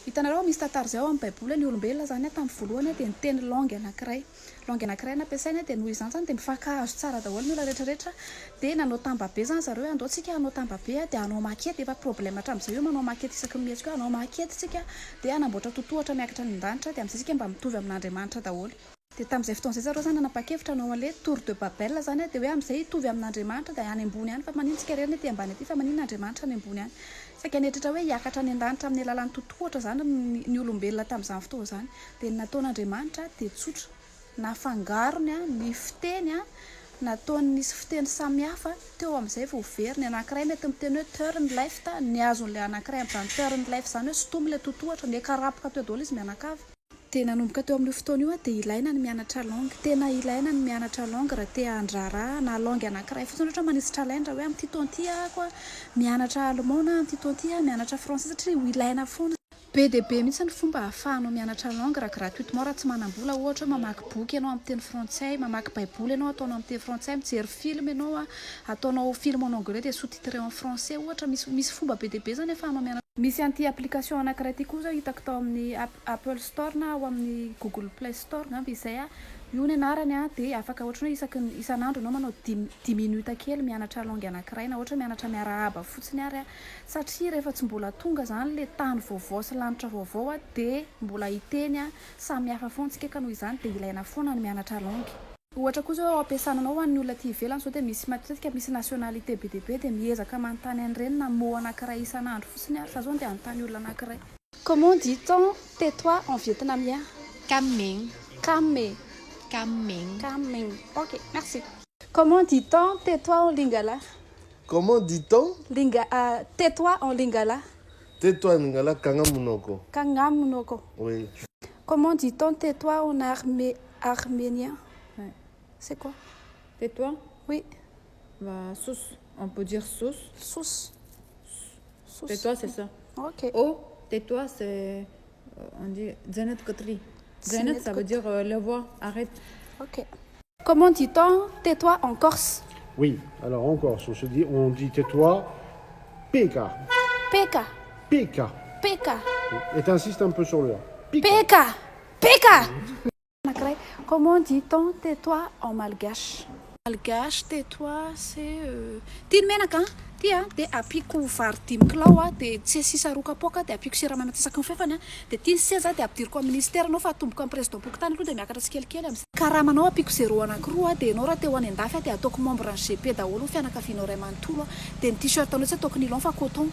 Hitanareo misy tantara zay ao amin'ny baiboly ny olombelona zany tamin'ny voalohany dia niteny langue anankiray nampiasaina dia noho izany zany dia mifankahazo tsara daholo ny olona rehetrarehetra dia nanao tambabe zany zareo andao tsika hanao tambabe dia hanao makety efa problème hatramin'izay hoe manao makety isaky ny mihetsika hanao makety tsika dia hanamboatra totohatra miakatra ny danitra dia amin'izay tsika mba mitovy amin'Andriamanitra daholo. Dia tamin'izay fotoan'izay zareo zany nanapa-kevitra hanao an'ilay tour de Babel zany dia hoe amin'izay hitovy amin'Andriamanitra dia any ambony any fa manintsika reny ety ambany ety fa maninona Andriamanitra any ambony any. Saika netritra hoe hiakatra any an-danitra amin'ny alalan'ny totohatra zany ny olombelona tamin'izany fotoana zany dia nataon'Andriamanitra dia tsotra nafangarony ny fiteny nataony nisy fiteny samihafa teo amin'izay vao very ny anankiray mety miteny hoe turn left ny azon'ilay anankiray amin'izany turn left zany hoe sotomy ilay totohatra ny karapoka teo daholo izy mianakavy. Dia nanomboka teo amin'io fotoana io dia ilaina ny mianatra langue tena ilaina ny mianatra langue raha te handraraha na langue anankiray fotsiny ohatra manisy challenge hoe amin'ity taonty koa mianatra allemand na amin'ity taonty mianatra français satria ho ilaina foana. Be dia be mihitsy ny fomba ahafahanao mianatra langue raha gratuitement raha tsy manam-bola ohatra mamaky boky ianao amin'ny teny frantsay mamaky baiboly ianao ataonao amin'ny teny frantsay mijery film ianao ataonao film en anglais dia sous-titré en français ohatra misy fomba be dia be zany ahafahanao mianatra. Misy an'ity application anankiray ity koa zao hitako tao amin'ny Apple Store na ao amin'ny Google Play Store ngamba izay io ny anarany dia afaka ohatra hoe isan'andro ianao manao 10 minutes kely mianatra langue anankiray na ohatra mianatra miarahaba fotsiny ary satria rehefa tsy mbola tonga zany le tany vaovao sy lanitra vaovao dia mbola hiteny samihafa foana tsika ka noho izany dia ilaina foana ny mianatra langue. Ohatra koa zao ampiasananao ho an'ny olona aty ivelany sao dia misy matetika misy nationalité be dia be dia miezaka manontany an'ireny na mot anankiray isan'andro fotsiny ary fa zao dia anontany olona anankiray. Comment dit-on tais-toi en vietnamien? Cam miệng. Cam miệng. Cam miệng. Cam miệng. Ok, merci. Comment dit-on tais-toi en lingala? Comment dit-on tais-toi en lingala? Tais-toi en lingala kangamunoko. Kangamunoko. Oui. Comment dit-on tais-toi en arménien? C'est quoi? Tais-toi? Oui. Bah, sus. On peut dire sus. Sus. Tais-toi, c'est ça. Ok. Oh, tais-toi, c'est... on dit Zenet Kotri. Zenet, ça veut dire le voix, arrête. Ok. Comment dit-on tais-toi en Corse? Oui, alors en Corse, on dit tais-toi, Peka. Peka. Peka. Peka. Et t'insistes un peu sur le A. Peka. Peka. Comment dit-on tais-toi en malgache? Malgache, tais-toi, c'est... Tiny menaka dia apiko vary dimy kilao dia tsy asisa roa kapoaka dia apiko siramamy atsasaky ny fefany dia tiny seza dia ampidiriko amin'ny ministère anao fa atomboka amin'ny président pokotany aloha dia miakatra tsikelikely amin'ny karamanao apiko 0 anankiroa dia ianao raha teo any an-dafy dia ataoko membre ny GP daholo fianakavianao ray manontolo dia ny t-shirt anao tsy ataoko nylon fa coton.